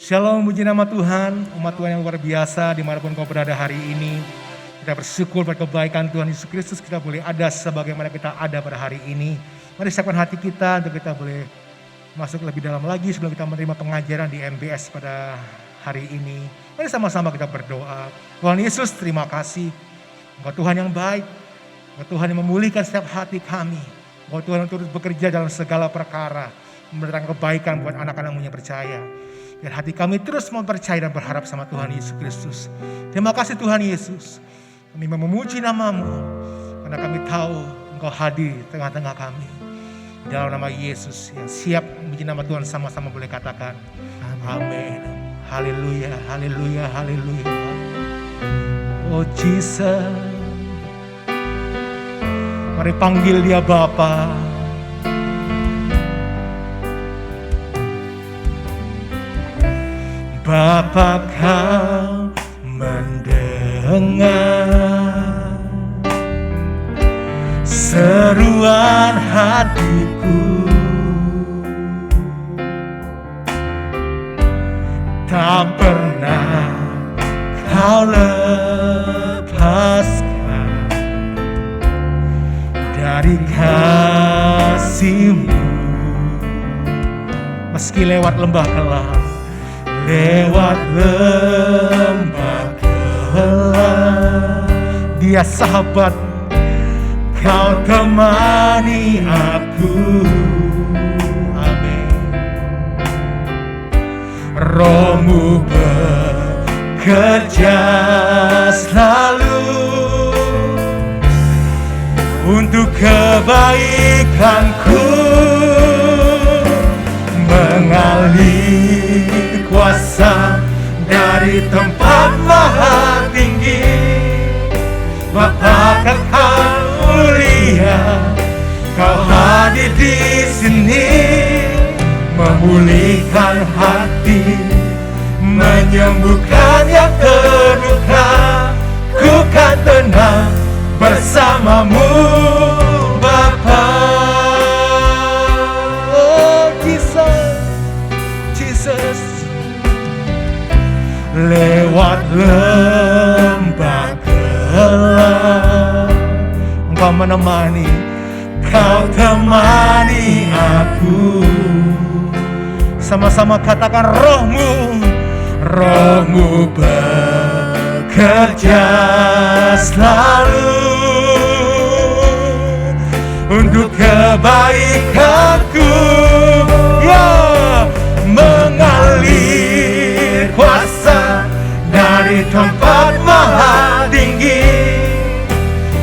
Shalom, puji nama Tuhan, umat Tuhan yang luar biasa dimanapun kau berada hari ini. Kita bersyukur pada kebaikan Tuhan Yesus Kristus, kita boleh ada sebagaimana kita ada pada hari ini. Mari siapkan hati kita untuk kita boleh masuk lebih dalam lagi sebelum kita menerima pengajaran di MBS pada hari ini. Mari sama-sama kita berdoa. Tuhan Yesus, terima kasih. Engkau Tuhan yang baik, Engkau Tuhan yang memulihkan setiap hati kami. Engkau Tuhan yang turut bekerja dalam segala perkara, mendatangkan kebaikan buat anak-anak-Mu yang percaya. Biar hati kami terus mempercayai dan berharap sama Tuhan Yesus Kristus. Terima kasih Tuhan Yesus. Kami memuji nama-Mu karena kami tahu Engkau hadir di tengah-tengah kami. Dalam nama Yesus yang siap memuji nama Tuhan, sama-sama boleh katakan amin. Haleluya, haleluya, haleluya. Oh Jesus, mari panggil Dia Bapa. Bapa, Kau mendengar seruan hatiku, tak pernah Kau lepaskan dari kasih-Mu. Meski lewat lembah gelap, lewat lembah gelap, Dia sahabat, Kau temani aku. Amin. Roh-Mu bekerja selalu untuk kebaikanku, mengalir kuasa dari tempat maha tinggi. Bapa Kekal mulia, Kau hadir di sini, memulihkan hati, menyembuhkan yang terluka. Ku kan tenang bersama-Mu Bapa. Oh Jesus, lewat lembah gelap, Engkau menemani, Kau temani aku. Sama-sama katakan Roh-Mu, Roh-Mu bekerja selalu untuk kebaikanku, ya, mengalir kuasa dari tempat maha tinggi.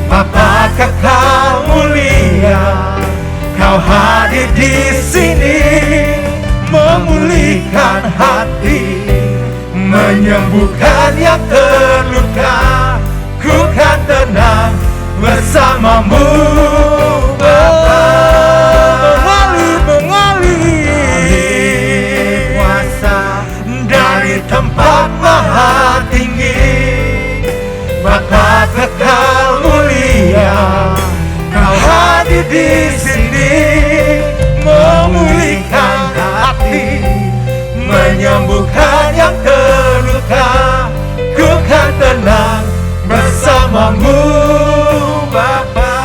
Bapa Kekal mulia, Kau hadir di sini, memulihkan hati, menyembuhkan yang terluka. Ku kan tenang bersama-Mu Bapa. Mengalir kuasa dari tempat maha tinggi. Bapa Kekal mulia, Kau hadir di sini, memulihkan hati, menyembuhkan yang terluka. Ku kan tenang bersama-Mu Bapa.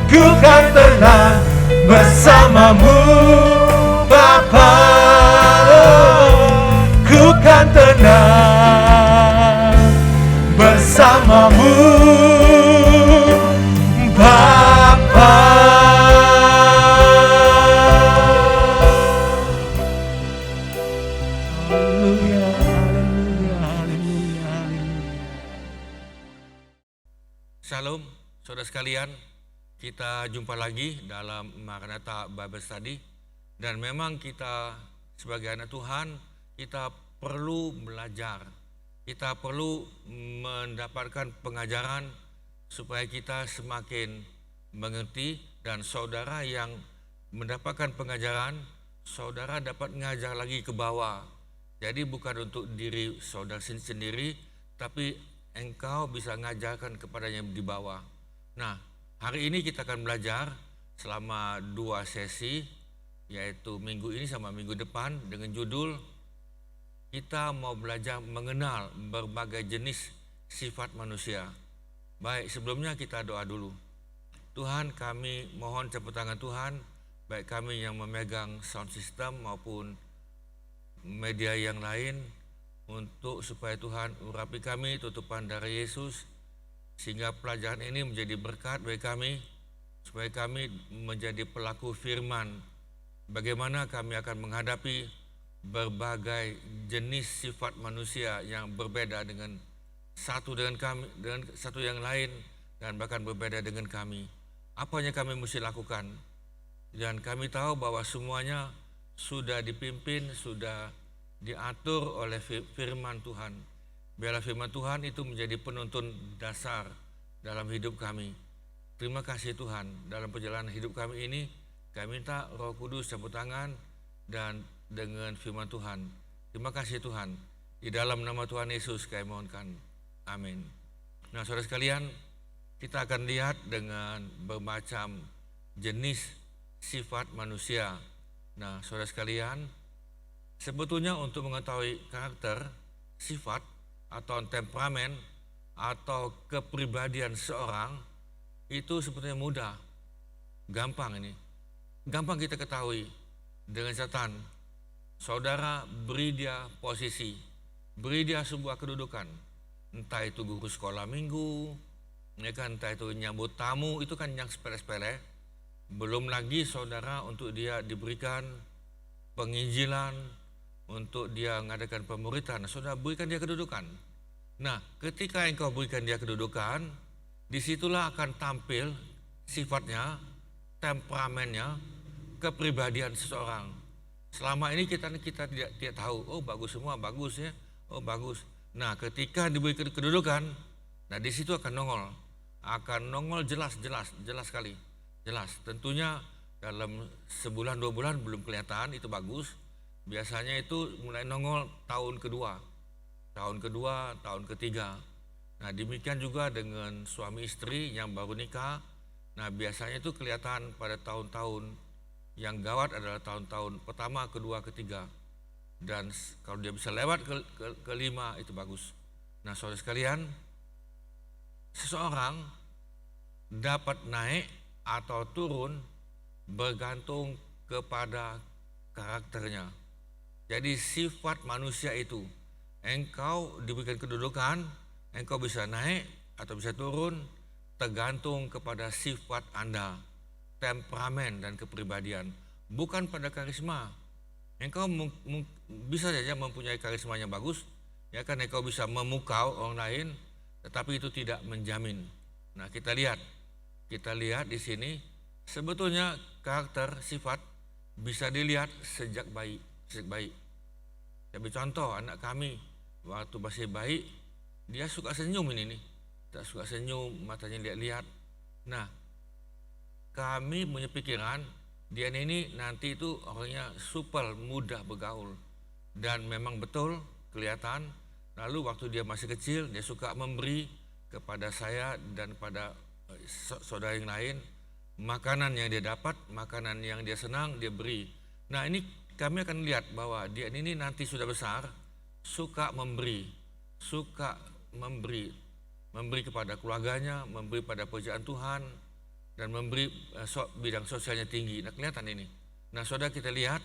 Ku kan tenang bersama-Mu Bapa. Ku kan tenang bersama-Mu Bapa. Haleluya, haleluya, haleluya, haleluya. Shalom, saudara sekalian. Kita jumpa lagi dalam Maranatha Bible Study. Dan memang kita sebagai anak Tuhan, kita perlu belajar. Kita perlu mendapatkan pengajaran supaya kita semakin mengerti. Dan saudara yang mendapatkan pengajaran, saudara dapat mengajar lagi ke bawah. Jadi bukan untuk diri saudara sendiri, tapi engkau bisa mengajarkan kepada yang di bawah. Nah, hari ini kita akan belajar selama 2 sesi yaitu minggu ini sama minggu depan dengan judul kita mau belajar mengenal berbagai jenis sifat manusia. Baik, sebelumnya kita doa dulu. Tuhan, kami mohon campur tangan Tuhan, baik kami yang memegang sound system maupun media yang lain, untuk supaya Tuhan urapi kami tutupan darah Yesus, sehingga pelajaran ini menjadi berkat bagi kami, supaya kami menjadi pelaku firman. Bagaimana kami akan menghadapi berbagai jenis sifat manusia yang berbeda dengan satu yang lain, dan bahkan berbeda dengan kami. Apa yang kami mesti lakukan? Dan kami tahu bahwa semuanya sudah dipimpin, sudah diatur oleh firman Tuhan. Biarlah firman Tuhan itu menjadi penuntun dasar dalam hidup kami. Terima kasih Tuhan, dalam perjalanan hidup kami ini, kami minta Roh Kudus campur tangan dan dengan firman Tuhan. Terima kasih Tuhan, di dalam nama Tuhan Yesus kami mohonkan, amin. Nah saudara sekalian, kita akan lihat dengan bermacam jenis sifat manusia. Nah saudara sekalian, sebetulnya untuk mengetahui karakter, sifat atau temperamen atau kepribadian seorang itu sebetulnya mudah, gampang ini. Gampang kita ketahui dengan catatan. Saudara beri dia posisi, beri dia sebuah kedudukan, entah itu guru sekolah minggu, ya kan, entah itu nyambut tamu, itu kan yang sepele-sepele. Belum lagi saudara untuk dia diberikan penginjilan, untuk dia mengadakan pemuritan, saudara berikan dia kedudukan. Nah, ketika engkau berikan dia kedudukan, disitulah akan tampil sifatnya, temperamennya, kepribadian seseorang. Selama ini kita tidak tahu, oh bagus semua, bagus ya, oh bagus. Nah, ketika diberi kedudukan, nah di situ akan nongol jelas sekali, jelas. Tentunya dalam sebulan 2 bulan belum kelihatan itu bagus. Biasanya itu mulai nongol tahun kedua, tahun ketiga. Nah demikian juga dengan suami istri yang baru nikah. Nah biasanya itu kelihatan pada tahun-tahun yang gawat adalah tahun-tahun pertama, kedua, ketiga. Dan kalau dia bisa lewat kelima itu bagus. Nah saudara sekalian, seseorang dapat naik atau turun bergantung kepada karakternya. Jadi sifat manusia itu, engkau diberikan kedudukan, engkau bisa naik atau bisa turun tergantung kepada sifat Anda, temperamen dan kepribadian, bukan pada karisma. Engkau bisa saja mempunyai karismanya bagus, ya kan, engkau bisa memukau orang lain, tetapi itu tidak menjamin. Nah kita lihat di sini sebetulnya karakter sifat bisa dilihat sejak bayi. Tapi contoh anak kami waktu masih bayi, dia suka senyum ini, tak suka senyum, matanya lihat-lihat. Nah kami punya pikiran dia ini nanti itu orangnya supel, mudah bergaul, dan memang betul kelihatan. Lalu waktu dia masih kecil, dia suka memberi kepada saya dan pada saudara yang lain. Makanan yang dia dapat, makanan yang dia senang, dia beri. Nah ini kami akan lihat bahwa dia ini nanti sudah besar, suka memberi kepada keluarganya, memberi pada pekerjaan Tuhan, dan memberi bidang sosialnya tinggi. Nah kelihatan ini. Nah saudara, kita lihat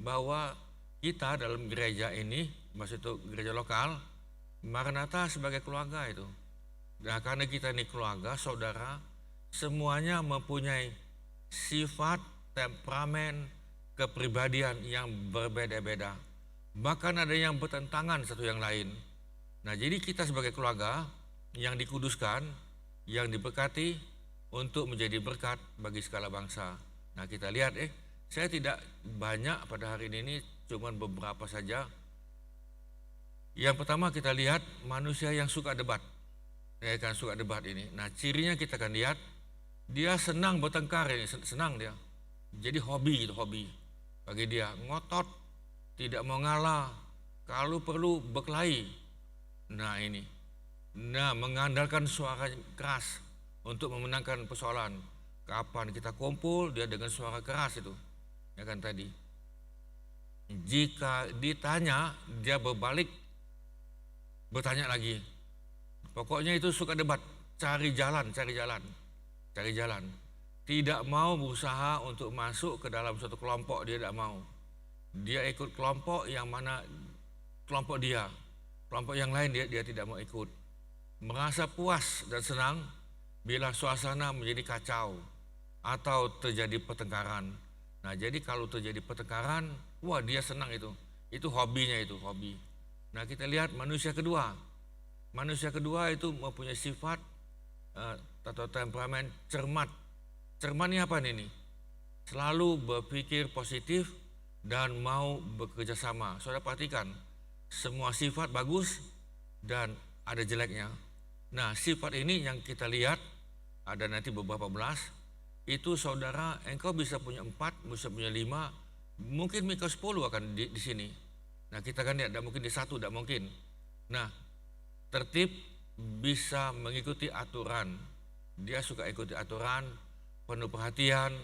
bahwa kita dalam gereja ini, maksud itu gereja lokal, Maranatha sebagai keluarga itu. Nah karena kita ini keluarga, saudara, semuanya mempunyai sifat, temperamen, kepribadian yang berbeda-beda. Bahkan ada yang bertentangan satu yang lain. Nah jadi kita sebagai keluarga yang dikuduskan, yang diberkati untuk menjadi berkat bagi segala bangsa. Nah kita lihat saya tidak banyak pada hari ini, cuma beberapa saja. Yang pertama kita lihat manusia yang suka debat. Ya kan, suka debat ini. Nah cirinya kita akan lihat, dia senang bertengkar ini, senang dia. Jadi hobi bagi dia, ngotot, tidak mau ngalah, kalau perlu berkelahi. Nah ini, mengandalkan suara keras untuk memenangkan persoalan. Kapan kita kumpul, dia dengan suara keras itu. ya kan tadi. Jika ditanya, dia berbalik bertanya lagi. Pokoknya itu suka debat, cari jalan. Tidak mau berusaha untuk masuk ke dalam suatu kelompok, dia tidak mau. Dia ikut kelompok yang mana kelompok dia, kelompok yang lain dia tidak mau ikut. Merasa puas dan senang bila suasana menjadi kacau atau terjadi pertengkaran. Nah, jadi kalau terjadi pertengkaran, wah dia senang itu. Itu hobinya, itu hobi. Nah, kita lihat manusia kedua. Manusia kedua itu mempunyai sifat atau temperamen cermat. Cermat ini apa ini? Selalu berpikir positif dan mau bekerja sama. Saudara perhatikan, semua sifat bagus dan ada jeleknya. Nah, sifat ini yang kita lihat ada nanti beberapa belas. Itu saudara, engkau bisa punya 4, bisa punya 5, mungkin mereka 10 akan di sini. Nah, kita kan tidak mungkin di 1, tidak mungkin. Nah, tertib, bisa mengikuti aturan. Dia suka ikuti aturan, penuh perhatian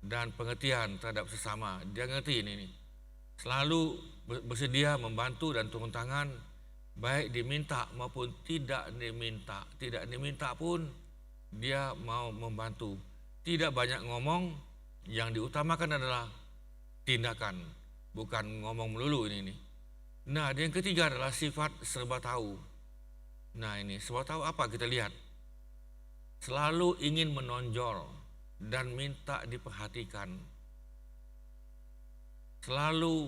dan pengertian terhadap sesama. Dia ngerti ini. Selalu bersedia membantu dan turun tangan, baik diminta maupun tidak diminta. Tidak diminta pun dia mau membantu. Tidak banyak ngomong, yang diutamakan adalah tindakan, bukan ngomong melulu ini. Nah, yang ketiga adalah sifat serba tahu. Nah, ini serba tahu apa kita lihat? Selalu ingin menonjol dan minta diperhatikan. Selalu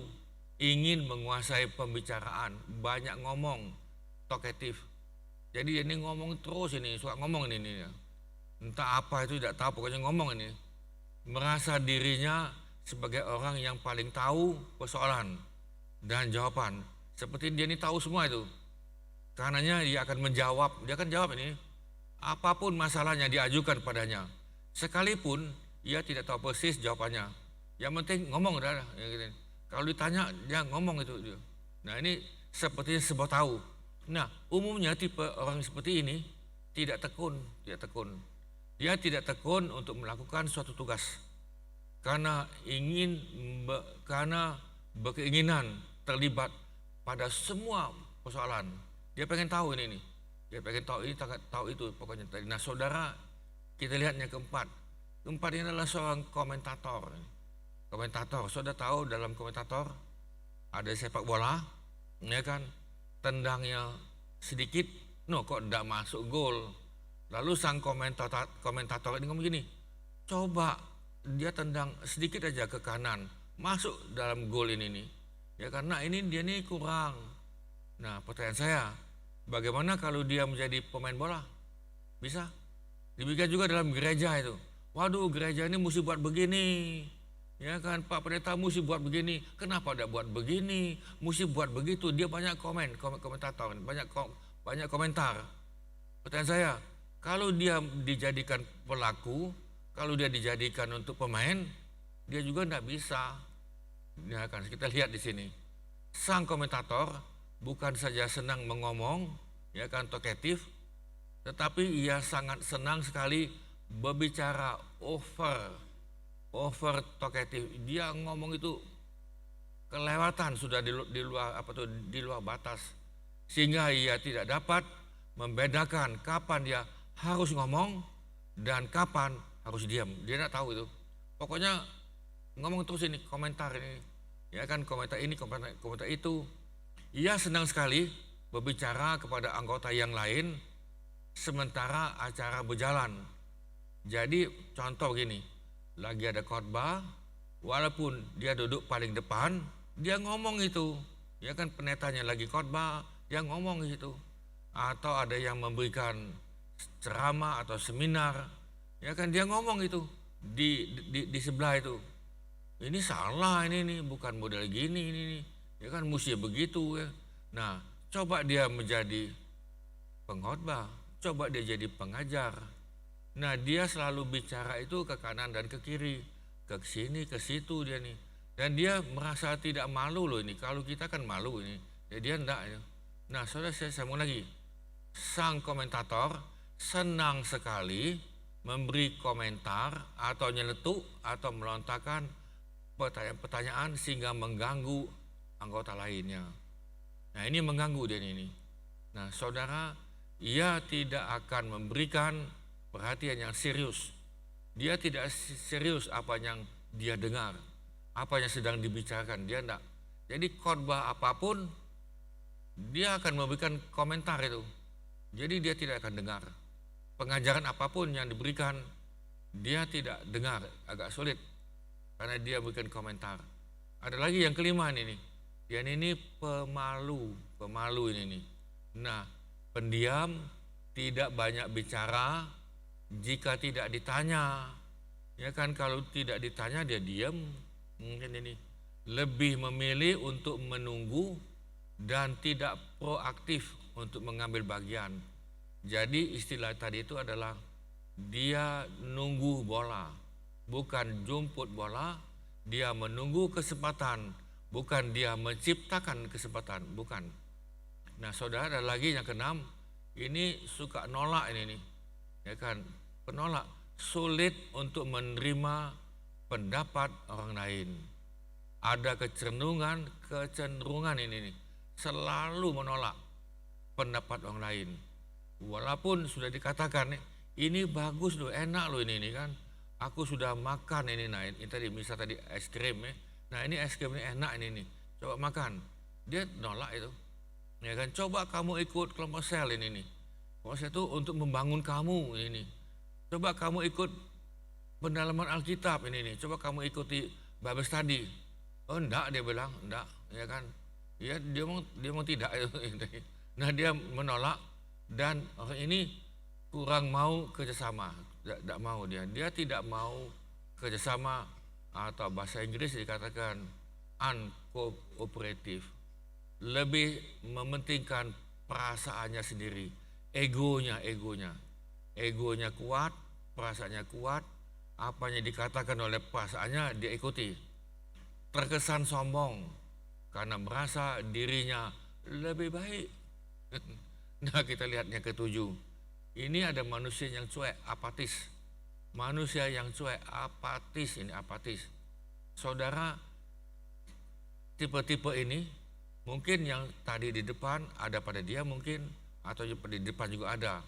ingin menguasai pembicaraan, banyak ngomong, talkative. Jadi ini ngomong terus ini, suka ngomong ini. Entah apa itu tidak tahu, pokoknya ngomong ini. Merasa dirinya sebagai orang yang paling tahu persoalan dan jawaban. Seperti dia ini tahu semua itu. Karenanya dia akan menjawab, dia akan jawab ini. Apapun masalahnya diajukan padanya. Sekalipun ia tidak tahu persis jawabannya. Yang penting ngomong udah. Kalau ditanya dia ngomong itu. Nah, ini sepertinya sebab tahu. Nah, umumnya tipe orang seperti ini tidak tekun. Dia tidak tekun untuk melakukan suatu tugas karena berkeinginan terlibat pada semua persoalan. Dia pengen tahu ini. Dia pengen tahu ini, tahu itu pokoknya. Nah, saudara, kita lihat yang keempat. Keempat ini adalah seorang komentator. Saudara tahu dalam komentator ada sepak bola, ya kan? Tendangnya sedikit, kok tidak masuk gol. Lalu sang komentator ini ngomong gini, coba dia tendang sedikit aja ke kanan, masuk dalam gol ini nih. Ya, karena ini dia nih kurang. Nah, pertanyaan saya, bagaimana kalau dia menjadi pemain bola? Bisa. Demikian juga dalam gereja itu. Waduh, gereja ini mesti buat begini. Ya kan, Pak Pendeta mesti buat begini. Kenapa tidak buat begini? Mesti buat begitu. Dia banyak komentator, banyak komentar. Pertanyaan saya, kalau dia dijadikan pelaku, kalau dia dijadikan untuk pemain, dia juga tidak bisa. Ya kan, kita lihat di sini. Sang komentator bukan saja senang mengomong, ya kan, talkative, tetapi ia sangat senang sekali berbicara over talkative. Dia ngomong itu kelewatan, sudah di luar batas, sehingga ia tidak dapat membedakan kapan dia harus ngomong dan kapan harus diam. Dia tidak tahu itu. Pokoknya ngomong terus ini, komentar ini, ya kan, komentar ini, komentar itu. Ia senang sekali berbicara kepada anggota yang lain sementara acara berjalan. Jadi contoh gini, lagi ada khotbah, walaupun dia duduk paling depan, dia ngomong itu. Ya kan, pendetanya lagi khotbah, dia ngomong itu. Atau ada yang memberikan ceramah atau seminar, ya kan, dia ngomong itu di sebelah itu. Ini salah, ini bukan model gini, ini ya kan, mesti begitu ya. Nah, coba dia menjadi pengkhotbah, coba dia jadi pengajar. Nah, dia selalu bicara itu ke kanan dan ke kiri, ke sini, ke situ dia nih. Dan dia merasa tidak malu loh ini. Kalau kita kan malu ini, ya dia enggak ya. Nah, saudara, saya sambung lagi. Sang komentator senang sekali memberi komentar atau nyeletuk atau melontarkan pertanyaan-pertanyaan sehingga mengganggu anggota lainnya. Nah, ini mengganggu dia ini. Nah, saudara, ia tidak akan memberikan perhatian yang serius. Dia tidak serius apa yang dia dengar, apa yang sedang dibicarakan, dia enggak. Jadi khotbah apapun dia akan memberikan komentar itu. Jadi dia tidak akan dengar. Pengajaran apapun yang diberikan dia tidak dengar, agak sulit karena dia memberikan komentar. Ada lagi yang kelima ini. Dia ini pemalu ini. Nah, pendiam, tidak banyak bicara jika tidak ditanya. Ya kan, kalau tidak ditanya dia diam. Mungkin ini lebih memilih untuk menunggu dan tidak proaktif untuk mengambil bagian. Jadi istilah tadi itu adalah dia nunggu bola, bukan jemput bola. Dia menunggu kesempatan, bukan dia menciptakan kesempatan, bukan. Nah, saudara, ada lagi yang keenam, ini suka nolak ini nih, ya kan, penolak, sulit untuk menerima pendapat orang lain. Ada kecenderungan ini nih, selalu menolak pendapat orang lain. Walaupun sudah dikatakan ini bagus loh, enak loh ini kan. Aku sudah makan ini, nah ini tadi misal tadi es krim ya. Nah, ini es krim ini enak ini nih. Coba makan. Dia nolak itu. Ya kan, coba kamu ikut kelompok sel ini nih. Kelompok sel itu untuk membangun kamu ini nih. Coba kamu ikut pendalaman Alkitab ini nih. Coba kamu ikuti Bible study. Oh, enggak, dia bilang, enggak, ya kan. Ya, dia mau tidak itu. Nah, dia menolak dan orang ini kurang mau kerjasama, tidak mau dia tidak mau kerjasama, atau bahasa Inggris dikatakan uncooperative, lebih mementingkan perasaannya sendiri, egonya kuat, perasaannya kuat, apa yang dikatakan oleh perasaannya dia ikuti, terkesan sombong karena merasa dirinya lebih baik. Nah, kita lihat yang ketujuh. Ini ada manusia yang cuek, apatis. Manusia yang cuek, apatis, ini apatis. Saudara, tipe-tipe ini mungkin yang tadi di depan ada pada dia mungkin, atau di depan juga ada.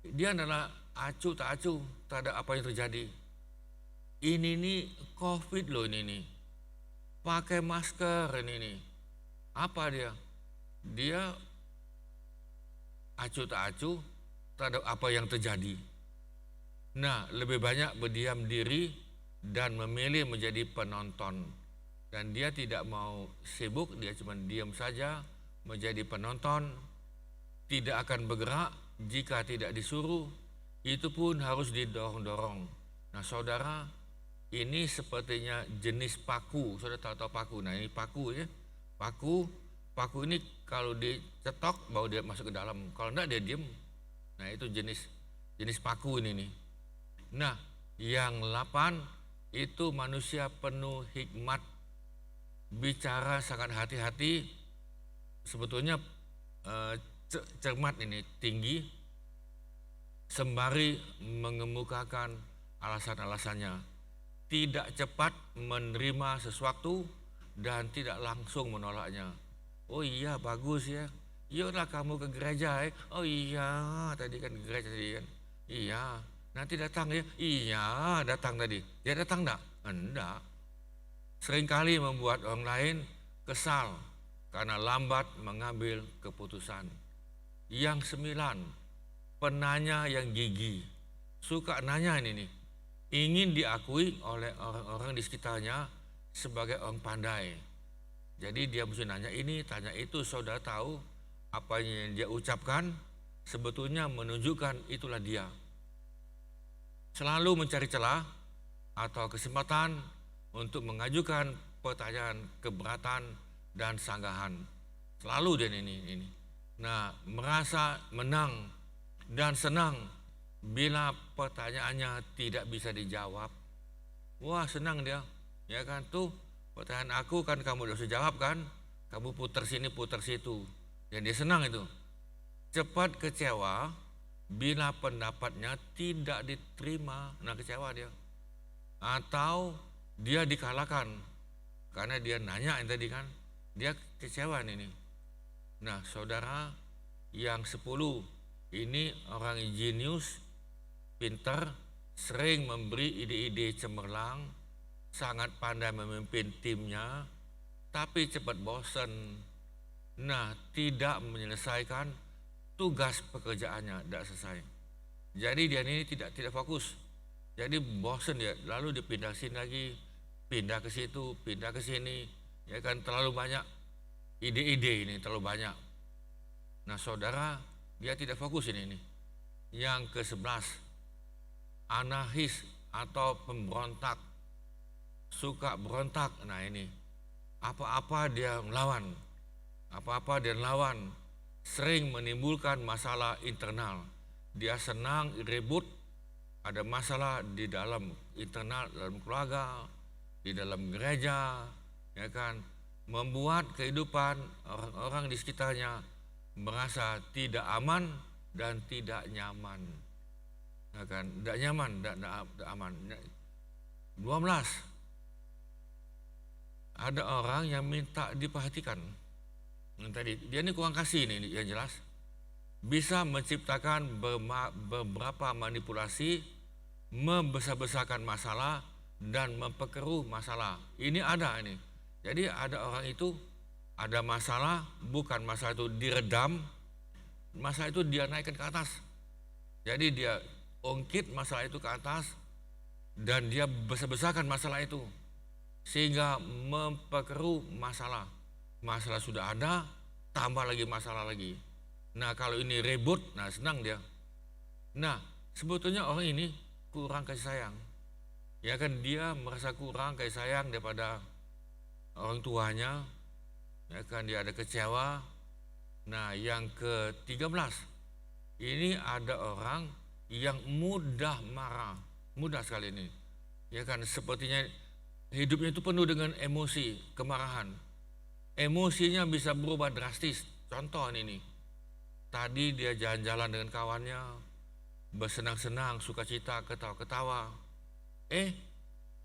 Dia adalah acuh tak acuh terhadap apa yang terjadi. Ini nih COVID loh ini nih. Pakai masker ini nih. Apa dia? Dia acuh tak acuh terhadap apa yang terjadi. Nah, lebih banyak berdiam diri dan memilih menjadi penonton. Dan dia tidak mau sibuk, dia cuma diam saja menjadi penonton, tidak akan bergerak jika tidak disuruh, itu pun harus didorong-dorong. Nah, saudara, ini sepertinya jenis paku. Saudara tahu paku? Nah, ini paku ya. Paku ini kalau dicetok baru dia masuk ke dalam. Kalau enggak dia diem. Nah, itu jenis paku ini nih. Nah, yang 8 itu manusia penuh hikmat, bicara sangat hati-hati, sebetulnya cermat ini, tinggi, sembari mengemukakan alasan-alasannya, tidak cepat menerima sesuatu dan tidak langsung menolaknya. Oh iya, bagus ya. Yaudah kamu ke gereja ya. Oh iya, tadi kan ke gereja tadi kan. Iya, nanti datang ya. Iya, datang tadi. Dia datang enggak? Enggak. Seringkali membuat orang lain kesal karena lambat mengambil keputusan. Yang 9, penanya yang gigih. Suka nanya ini nih. Ingin diakui oleh orang-orang di sekitarnya sebagai orang pandai. Jadi dia mesti nanya ini, tanya itu. Saudara tahu apa yang dia ucapkan sebetulnya menunjukkan itulah dia. Selalu mencari celah atau kesempatan untuk mengajukan pertanyaan keberatan dan sanggahan. Selalu dia ini. Nah, merasa menang dan senang bila pertanyaannya tidak bisa dijawab. Wah, senang dia. Ya kan, tuh pertanyaan aku kan kamu udah bisa jawab kan. Kamu putar sini putar situ. Dan dia senang itu. Cepat kecewa bila pendapatnya tidak diterima. Nah, kecewa dia. Atau dia dikalahkan karena dia nanya yang tadi kan, dia kecewa ini. Nah saudara, yang 10 ini orang jenius, pintar, sering memberi ide-ide cemerlang, sangat pandai memimpin timnya, tapi cepat bosan. Nah, tidak menyelesaikan tugas pekerjaannya, tidak selesai. Jadi dia ini tidak fokus. Jadi bosan dia, lalu dipindah sini lagi, pindah ke situ, pindah ke sini, ya kan, terlalu banyak ide-ide ini, terlalu banyak. Nah, saudara, dia tidak fokus ini. Yang ke-11, anarkis atau pemberontak, suka berontak. Nah ini, apa-apa dia melawan, sering menimbulkan masalah internal. Dia senang ribut, ada masalah di dalam internal, dalam keluarga, di dalam gereja, ya kan, membuat kehidupan orang-orang di sekitarnya merasa tidak aman dan tidak nyaman, ya kan, tidak nyaman, tidak aman. 12, ada orang yang minta diperhatikan. Yang tadi dia ini kurang kasih ini yang jelas, bisa menciptakan beberapa manipulasi, membesar-besarkan masalah dan memperkeruh masalah. Ini ada ini. Jadi ada orang itu ada masalah, bukan masalah itu diredam, masalah itu dia naikkan ke atas. Jadi dia ungkit masalah itu ke atas dan dia besar-besarkan masalah itu sehingga memperkeruh masalah. Masalah sudah ada, tambah lagi masalah lagi. Nah kalau ini ribut, nah senang dia. Nah sebetulnya orang ini kurang kasih sayang. Ya kan, dia merasa kurang kasih sayang daripada orang tuanya. Ya kan, dia ada kecewa. Nah yang ke-13, ini ada orang yang mudah marah, mudah sekali ini. Ya kan, sepertinya hidupnya itu penuh dengan emosi, kemarahan. Emosinya bisa berubah drastis. Contoh ini, tadi dia jalan-jalan dengan kawannya, bersenang-senang, sukacita, ketawa-ketawa.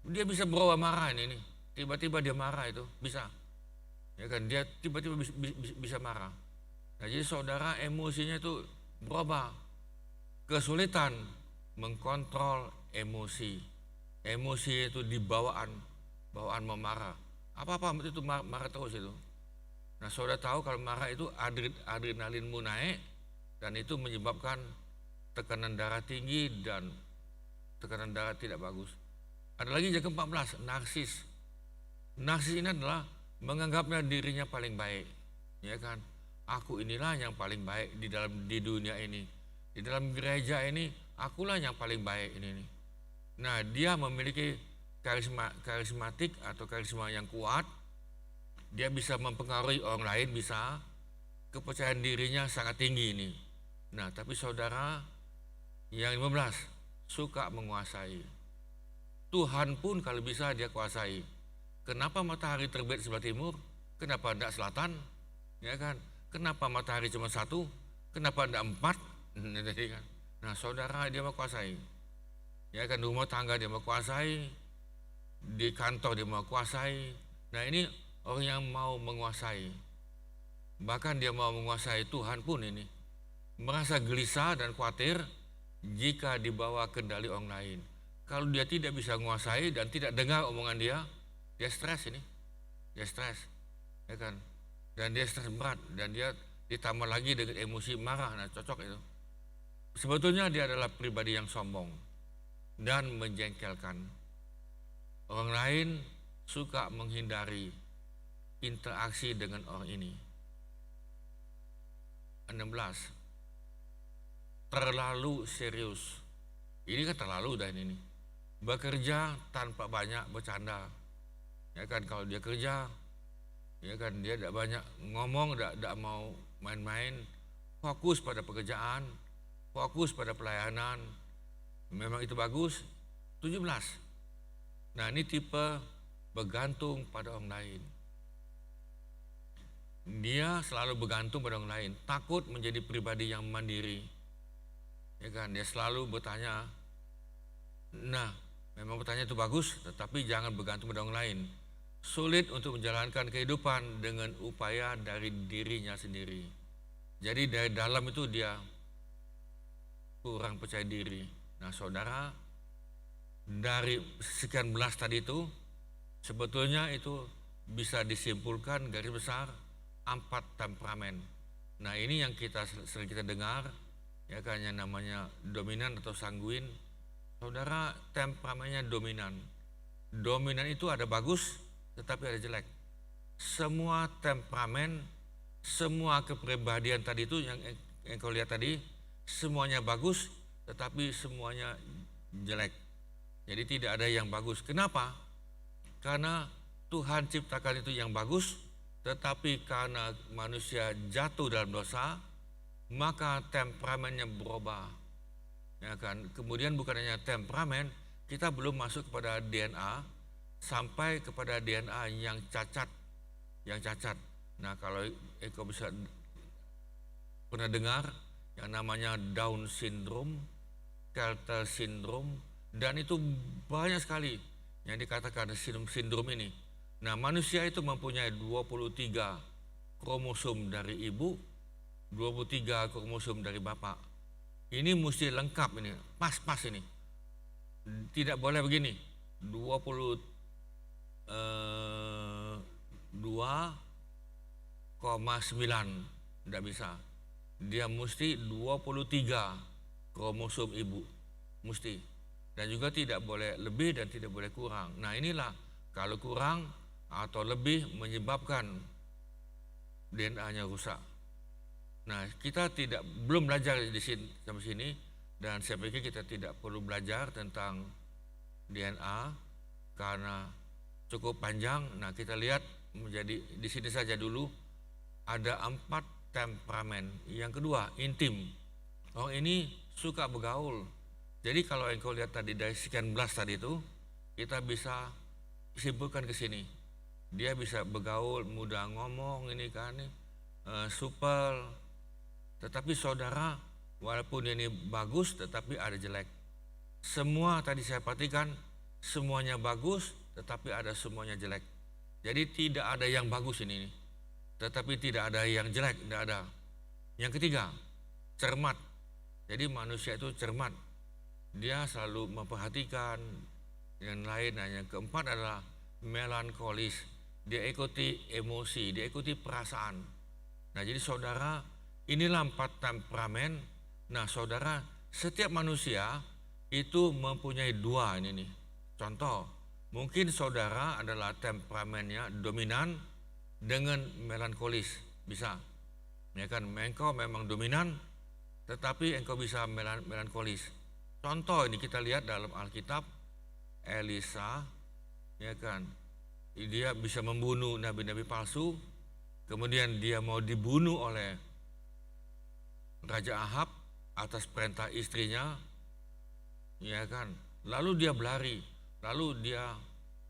Dia bisa berubah marah ini. Tiba-tiba dia marah itu, bisa. Ya kan, dia tiba-tiba bisa marah. Nah, jadi saudara, emosinya itu berubah. Kesulitan mengkontrol emosi. Emosi itu bawaan memarah. Apa-apa itu marah terus itu. Nah saudara tahu kalau marah itu adrenalinmu naik dan itu menyebabkan tekanan darah tinggi dan tekanan darah tidak bagus. Ada lagi yang ke-14, narsis. Narsis ini adalah menganggapnya dirinya paling baik, ya kan? Aku inilah yang paling baik di dunia ini, di dalam gereja ini akulah yang paling baik ini. Nah dia memiliki karismatik atau karisma yang kuat. Dia bisa mempengaruhi orang lain, bisa. Kepercayaan dirinya sangat tinggi ini. Nah tapi saudara, yang 15, suka menguasai. Tuhan pun kalau bisa dia kuasai. Kenapa matahari terbit sebelah timur? Kenapa tidak selatan? Ya kan? Kenapa matahari cuma satu? Kenapa tidak 4? Nah saudara, dia mau kuasai. Ya kan, di rumah tangga dia mau kuasai, di kantor dia mau kuasai. Nah ini orang yang mau menguasai. Bahkan dia mau menguasai Tuhan pun ini. Merasa gelisah dan khawatir jika dibawa kendali orang lain. Kalau dia tidak bisa menguasai dan tidak dengar omongan dia stres ini. Dia stres. Ya kan? Dan dia stres berat. Dan dia ditambah lagi dengan emosi marah. Nah cocok itu. Sebetulnya dia adalah pribadi yang sombong dan menjengkelkan. Orang lain suka menghindari interaksi dengan orang ini. 16, terlalu serius. Ini kan terlalu dah ini. Bekerja tanpa banyak bercanda. Ya kan, kalau dia kerja, ya kan, dia tidak banyak ngomong, tidak mau main-main, fokus pada pekerjaan, fokus pada pelayanan. Memang itu bagus. 17, nah ini tipe bergantung pada orang lain. Dia selalu bergantung pada orang lain, takut menjadi pribadi yang mandiri. Ya kan, dia selalu bertanya, nah Memang pertanyaan itu bagus, tetapi jangan bergantung pada orang lain. Sulit untuk menjalankan kehidupan dengan upaya dari dirinya sendiri. Jadi dari dalam itu dia kurang percaya diri. Nah saudara, dari sekian belas tadi itu, sebetulnya itu bisa disimpulkan garis besar 4 temperamen. Nah ini yang sering kita dengar, ya kan, yang namanya dominan atau sanguin. Saudara, temperamennya dominan. Dominan itu ada bagus, tetapi ada jelek. Semua temperamen, semua kepribadian tadi itu yang kau lihat tadi, semuanya bagus, tetapi semuanya jelek. Jadi tidak ada yang bagus. Kenapa? Karena Tuhan ciptakan itu yang bagus, tetapi karena manusia jatuh dalam dosa, maka temperamennya berubah. Ya kan? Kemudian bukan hanya temperamen, kita belum masuk kepada DNA, sampai kepada DNA yang cacat. Nah kalau kau bisa pernah dengar yang namanya Down syndrome, Kelter syndrome, dan itu banyak sekali yang dikatakan sindrom ini. Nah manusia itu mempunyai 23 kromosom dari ibu, 23 kromosom dari bapak. Ini mesti lengkap ini, pas ini. Tidak boleh begini, 22,9, tidak bisa. Dia mesti 23 kromosom ibu, mesti. Dan juga tidak boleh lebih dan tidak boleh kurang. Nah inilah, kalau kurang atau lebih menyebabkan DNA-nya rusak. Nah kita belum belajar di sini sampai sini, dan saya pikir kita tidak perlu belajar tentang DNA karena cukup panjang. Nah kita lihat menjadi di sini saja dulu, ada 4 temperamen. Yang kedua, intim. Orang ini suka bergaul. Jadi kalau engkau lihat tadi dari sekian belas tadi itu, kita bisa simpulkan ke sini. Dia bisa bergaul, mudah ngomong, ini kan, supel. Tetapi saudara, walaupun ini bagus, tetapi ada jelek. Semua tadi saya perhatikan, semuanya bagus, tetapi ada semuanya jelek. Jadi tidak ada yang bagus ini, tetapi tidak ada yang jelek, tidak ada. Yang ketiga, cermat. Jadi manusia itu cermat. Dia selalu memperhatikan yang lain. Yang keempat adalah melankolis. Dia ikuti emosi, dia ikuti perasaan. Nah jadi saudara, inilah 4 temperamen. Nah saudara, setiap manusia itu mempunyai 2 ini nih. Contoh, mungkin saudara adalah temperamennya dominan dengan melankolis, bisa. Ya kan, engkau memang dominan, tetapi engkau bisa melankolis. Contoh ini kita lihat dalam Alkitab, Elisa, ya kan, dia bisa membunuh nabi-nabi palsu, kemudian dia mau dibunuh oleh Raja Ahab atas perintah istrinya, ya kan. Lalu dia berlari, lalu dia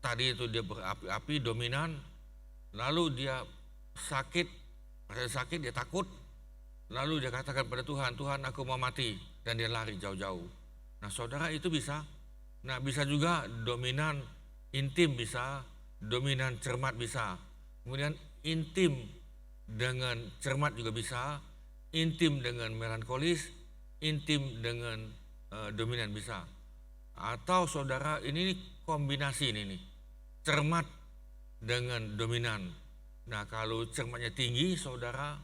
tadi itu dia berapi-api dominan, lalu dia sakit, dia takut, lalu dia katakan pada Tuhan, Tuhan aku mau mati, dan dia lari jauh-jauh. Nah saudara itu bisa. Nah bisa juga dominan intim, bisa dominan cermat, bisa. Kemudian intim dengan cermat juga bisa, intim dengan melankolis, intim dengan dominan bisa. Atau saudara ini kombinasi ini nih, cermat dengan dominan. Nah kalau cermatnya tinggi saudara,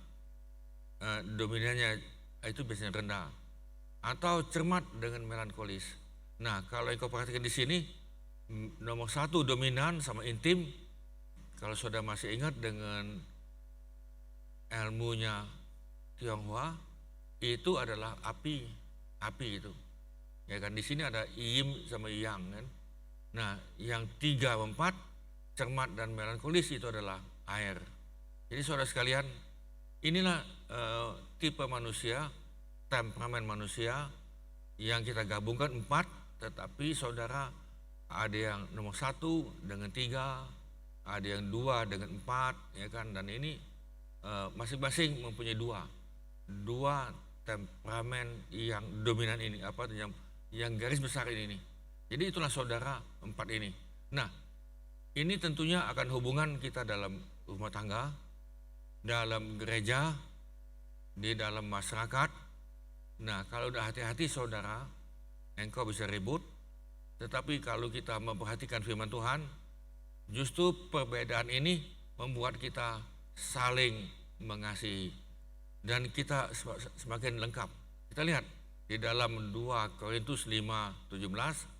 dominannya itu biasanya rendah. Atau cermat dengan melankolis. Nah kalau engkau perhatikan di sini, nomor 1 dominan sama intim. Kalau saudara masih ingat dengan ilmunya Tionghoa, itu adalah api itu. Ya kan, di sini ada yin sama yang kan. Nah yang 3 4 cermat dan melankolis itu adalah air. Jadi saudara sekalian, inilah tipe manusia, temperamen manusia yang kita gabungkan 4, tetapi saudara ada yang nomor 1 dengan 3, ada yang 2 dengan 4, ya kan, dan ini masing-masing mempunyai 2 temperamen yang dominan ini, yang garis besar ini nih. Jadi itulah saudara 4 ini. Nah, ini tentunya akan hubungan kita dalam rumah tangga, dalam gereja, di dalam masyarakat. Nah, kalau udah hati-hati saudara, engkau bisa ribut. Tetapi kalau kita memperhatikan firman Tuhan, justru perbedaan ini membuat kita saling mengasihi. Dan kita semakin lengkap. Kita lihat di dalam 2 Korintus 5:17.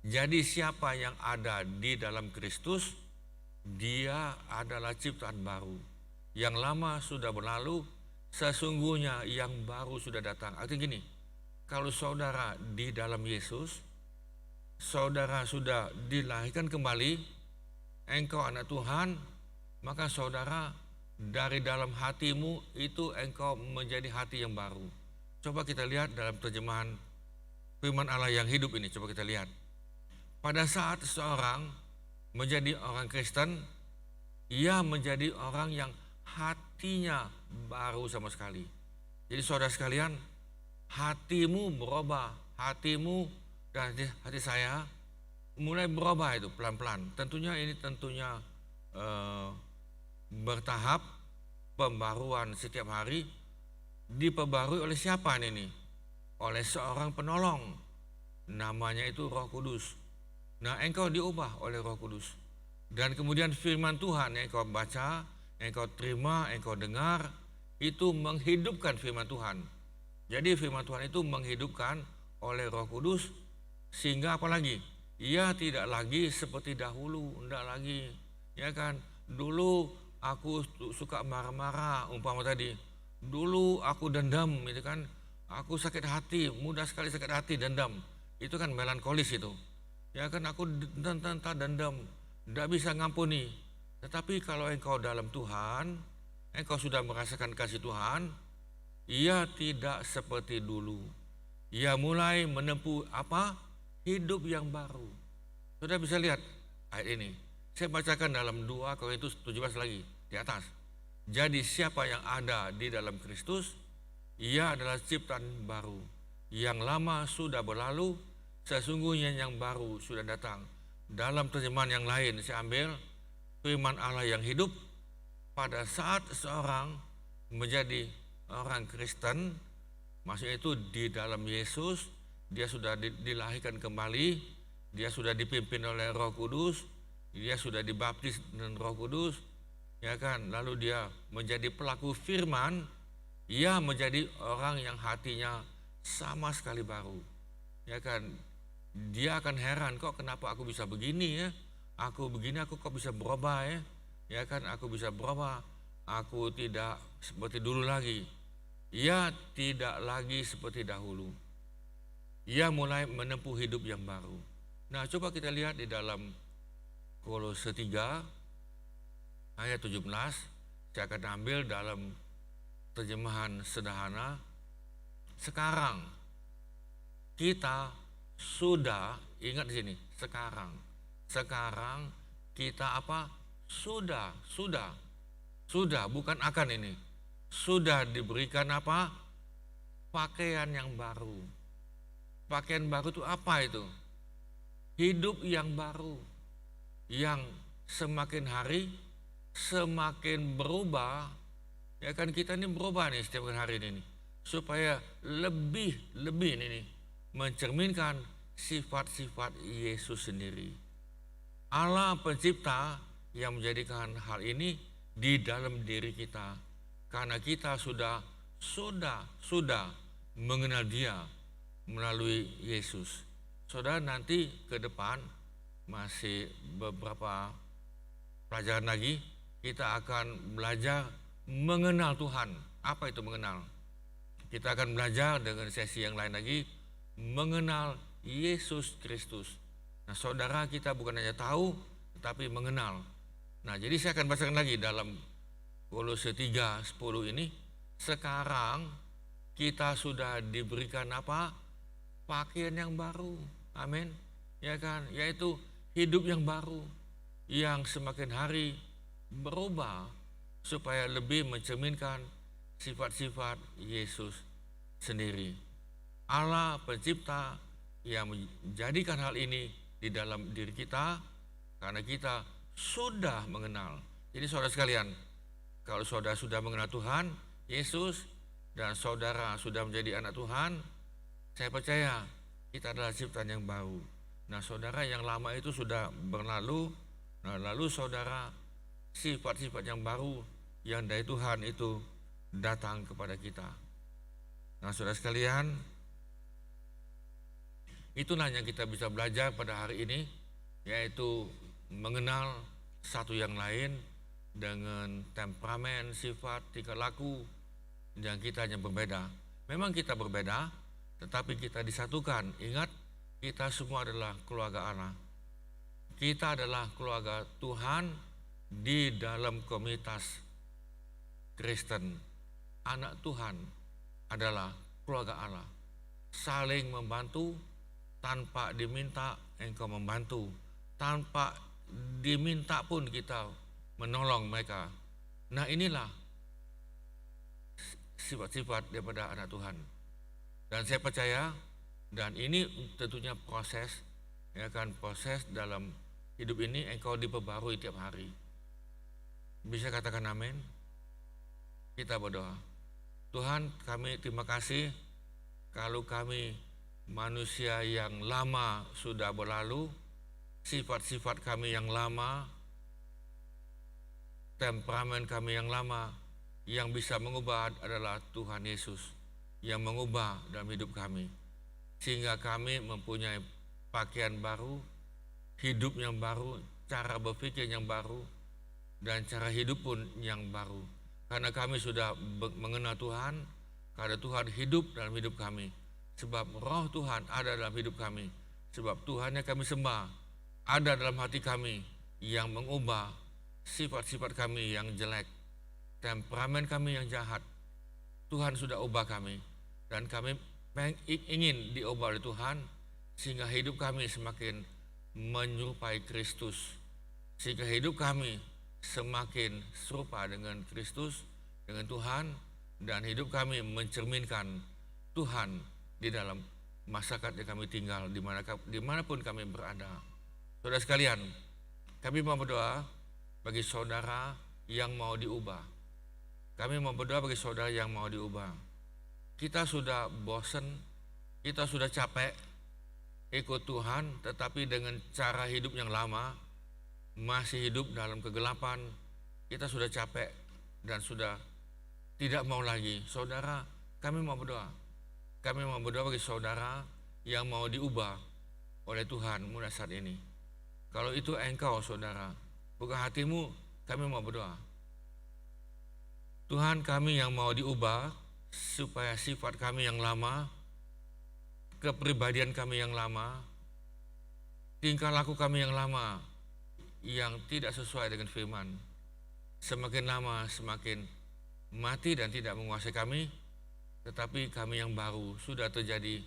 Jadi siapa yang ada di dalam Kristus, dia adalah ciptaan baru. Yang lama sudah berlalu, sesungguhnya yang baru sudah datang. Artinya gini, kalau saudara di dalam Yesus, saudara sudah dilahirkan kembali, engkau anak Tuhan, maka saudara dari dalam hatimu itu engkau menjadi hati yang baru. Coba kita lihat dalam terjemahan firman Allah yang hidup ini, coba kita lihat. Pada saat seorang menjadi orang Kristen, ia menjadi orang yang hatinya baru sama sekali. Jadi saudara sekalian, hatimu berubah, hatimu dan hati saya mulai berubah itu pelan-pelan. Tentunya ini bertahap, pembaruan setiap hari. Diperbarui oleh siapa ini? Oleh seorang penolong, namanya itu Roh Kudus. Nah, engkau diubah oleh Roh Kudus. Dan kemudian firman Tuhan yang engkau baca, yang engkau terima, yang engkau dengar, itu menghidupkan firman Tuhan. Jadi firman Tuhan itu menghidupkan oleh Roh Kudus, sehingga apalagi? Ia tidak lagi seperti dahulu, tidak lagi. Ya kan, dulu aku suka marah-marah, umpama tadi. Dulu aku dendam, itu kan. Aku sakit hati, mudah sekali sakit hati, dendam. Itu kan melankolis itu. Ya kan, aku dendam, tidak bisa ngampuni. Tetapi kalau engkau dalam Tuhan, engkau sudah merasakan kasih Tuhan, ia tidak seperti dulu. Ia mulai menempuh apa? Hidup yang baru. Sudah bisa lihat ayat ini. Saya bacakan dalam 2 Korintus 17 lagi di atas. Jadi siapa yang ada di dalam Kristus, ia adalah ciptaan baru. Yang lama sudah berlalu, sesungguhnya yang baru sudah datang. Dalam terjemahan yang lain saya ambil firman Allah yang hidup. Pada saat seorang menjadi orang Kristen, maksudnya itu di dalam Yesus, dia sudah dilahirkan kembali, dia sudah dipimpin oleh Roh Kudus, dia sudah dibaptis dengan Roh Kudus, ya kan. Lalu dia menjadi pelaku firman, ia menjadi orang yang hatinya sama sekali baru, ya kan. Dia akan heran, kok kenapa aku bisa begini ya, aku begini, aku kok bisa berubah ya, ya kan, aku bisa berubah, aku tidak seperti dulu lagi. Ia tidak lagi seperti dahulu. Ia mulai menempuh hidup yang baru. Nah, coba kita lihat di dalam Kolose 3 ayat 17, saya akan ambil dalam terjemahan sederhana. Sekarang kita sudah, ingat di sini, sekarang kita apa? Sudah, bukan akan ini. Sudah diberikan apa? Pakaian yang baru. Pakaian baru itu apa itu? Hidup yang baru, yang semakin hari semakin berubah. Ya kan, kita ini berubah nih setiap hari ini, supaya lebih ini mencerminkan sifat-sifat Yesus sendiri. Allah pencipta yang menjadikan hal ini di dalam diri kita, karena kita sudah mengenal Dia melalui Yesus. Saudara, nanti ke depan masih beberapa pelajaran lagi, kita akan belajar mengenal Tuhan. Apa itu mengenal? Kita akan belajar dengan sesi yang lain lagi, mengenal Yesus Kristus. Nah, saudara, kita bukan hanya tahu, tetapi mengenal. Nah, jadi saya akan bacakan lagi dalam Kolose 3:10 ini. Sekarang kita sudah diberikan apa? Pakaian yang baru. Amin. Ya kan? Yaitu hidup yang baru, yang semakin hari berubah supaya lebih mencerminkan sifat-sifat Yesus sendiri. Allah pencipta yang menjadikan hal ini di dalam diri kita karena kita sudah mengenal. Jadi saudara sekalian, kalau saudara sudah mengenal Tuhan Yesus dan saudara sudah menjadi anak Tuhan, saya percaya kita adalah ciptaan yang baru. Nah, saudara yang lama itu sudah berlalu. Nah, lalu saudara, sifat-sifat yang baru yang dari Tuhan itu datang kepada kita. Nah, saudara sekalian, itulah yang kita bisa belajar pada hari ini, yaitu mengenal satu yang lain dengan temperamen, sifat, tingkah laku yang kita hanya berbeda. Memang kita berbeda, tetapi kita disatukan. Ingat, kita semua adalah keluarga Allah. Kita adalah keluarga Tuhan di dalam komunitas Kristen. Anak Tuhan adalah keluarga Allah. Saling membantu tanpa diminta engkau membantu. Tanpa diminta pun kita menolong mereka. Nah, inilah sifat-sifat daripada anak Tuhan. Dan saya percaya, dan ini tentunya proses, ya kan, proses dalam hidup ini engkau diperbarui tiap hari. Bisa katakan amin? Kita berdoa. Tuhan, kami terima kasih kalau kami manusia yang lama sudah berlalu, sifat-sifat kami yang lama, temperamen kami yang lama, yang bisa mengubah adalah Tuhan Yesus yang mengubah dalam hidup kami. Sehingga kami mempunyai pakaian baru, hidup yang baru, cara berpikir yang baru, dan cara hidup pun yang baru. Karena kami sudah mengenal Tuhan, karena Tuhan hidup dalam hidup kami. Sebab roh Tuhan ada dalam hidup kami. Sebab Tuhan yang kami sembah ada dalam hati kami yang mengubah sifat-sifat kami yang jelek, temperamen kami yang jahat. Tuhan sudah ubah kami dan kami ingin diubah oleh Tuhan sehingga hidup kami semakin menyerupai Kristus, sehingga hidup kami semakin serupa dengan Kristus, dengan Tuhan, dan hidup kami mencerminkan Tuhan di dalam masyarakat yang kami tinggal, dimanapun kami berada. Saudara sekalian, kami mau berdoa bagi saudara yang mau diubah. Kami mau berdoa bagi saudara yang mau diubah. Kita sudah bosan, kita sudah capek ikut Tuhan, tetapi dengan cara hidup yang lama, masih hidup dalam kegelapan. Kita sudah capek dan sudah tidak mau lagi. Saudara, kami mau berdoa. Kami mau berdoa bagi saudara yang mau diubah oleh Tuhan mulai saat ini. Kalau itu engkau saudara, buka hatimu, kami mau berdoa. Tuhan, kami yang mau diubah supaya sifat kami yang lama, kepribadian kami yang lama, tingkah laku kami yang lama yang tidak sesuai dengan firman, semakin lama semakin mati dan tidak menguasai kami. Tetapi kami yang baru, sudah terjadi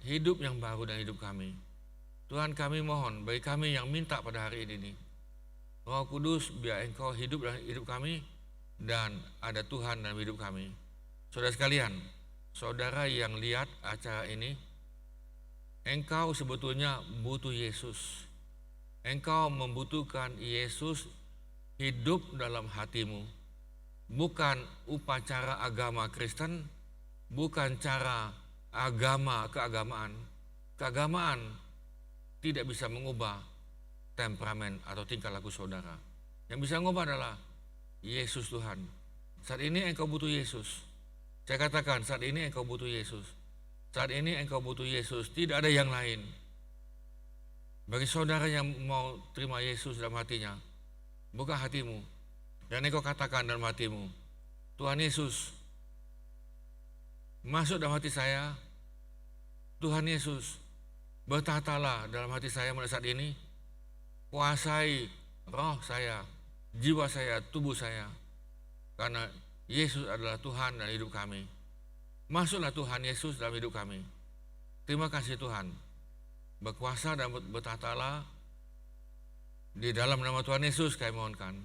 hidup yang baru dan hidup kami. Tuhan, kami mohon bagi kami yang minta pada hari ini nih, Roh Kudus, biar engkau hidup dalam hidup kami dan ada Tuhan dalam hidup kami. Saudara sekalian, saudara yang lihat acara ini, engkau sebetulnya butuh Yesus. Engkau membutuhkan Yesus hidup dalam hatimu. Bukan upacara agama Kristen, bukan cara keagamaan. Keagamaan tidak bisa mengubah temperamen atau tingkah laku saudara. Yang bisa mengubah adalah Yesus Tuhan. Saat ini engkau butuh Yesus. Saya katakan, saat ini engkau butuh Yesus. Saat ini engkau butuh Yesus, tidak ada yang lain. Bagi saudara yang mau terima Yesus dalam hatinya, buka hatimu dan engkau katakan dalam hatimu, Tuhan Yesus, masuk dalam hati saya. Tuhan Yesus, bertahtalah dalam hati saya mulai saat ini. Kuasai roh saya, jiwa saya, tubuh saya. Karena Yesus adalah Tuhan dan hidup kami. Masuklah Tuhan Yesus dalam hidup kami. Terima kasih Tuhan. Berkuasa dan bertahtalah di dalam nama Tuhan Yesus kami mohonkan.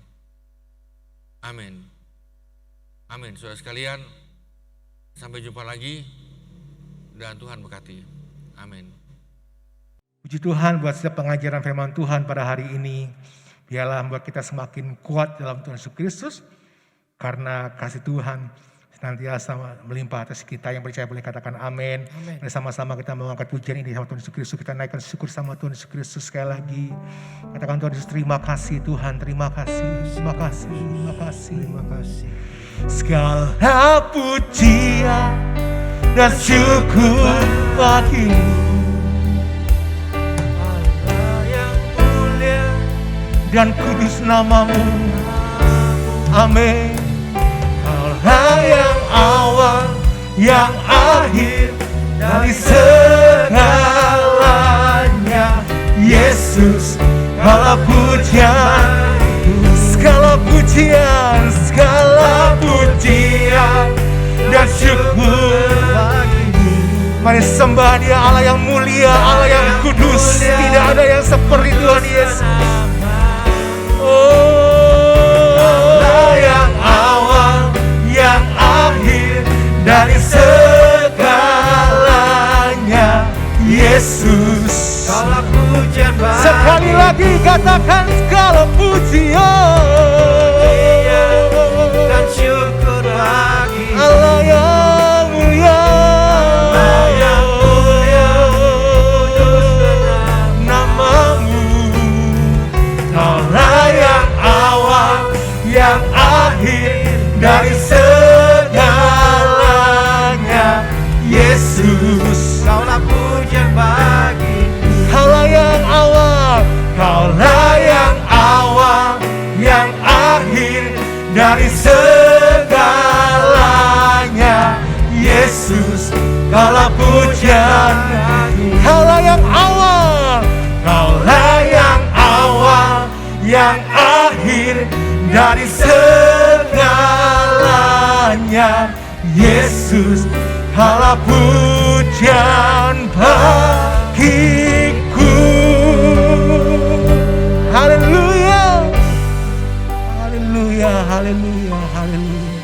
Amin. Amin. Saudara sekalian, sampai jumpa lagi dan Tuhan berkati. Amin. Puji Tuhan buat setiap pengajaran firman Tuhan pada hari ini. Biarlah membuat kita semakin kuat dalam Tuhan Yesus Kristus. Karena kasih Tuhan senantiasa melimpah atas kita. Yang percaya boleh katakan amin. Dan sama-sama kita mengangkat pujian ini sama Tuhan Yesus Kristus. Kita naikkan syukur sama Tuhan Yesus Kristus sekali lagi. Katakan Tuhan Yesus, terima kasih Tuhan, terima kasih, terima kasih, terima kasih, terima kasih. Segala pujian dan syukur bagimu, Allah yang mulia dan kudus namamu. Amin. Kaulah yang awal, yang akhir dari segalanya. Yesus, segala pujian, segala pujian, segala pujian dan syukur bagimu. Mari sembah Dia, Allah yang mulia, Allah yang kudus. Tidak ada yang seperti Tuhan Yesus. Allah yang awal, yang akhir dari segalanya. Yesus, segala pujian bagimu. Sekali lagi katakan segala pujian dan syukur bagi Allah yang mulia, Allah yang mulia, namamu. Kaulah yang awal, yang akhir dari segalanya. Yesus, kaulah pujian bagi. Kaulah yang awal, kaulah yang awal, yang akhir dari segalanya. Yesus, kaulah pujian. Kaulah yang awal, kaulah yang awal, yang akhir dari segalanya. Yesus, kaulah pujian bagiku. Haleluya, haleluya, haleluya, haleluya.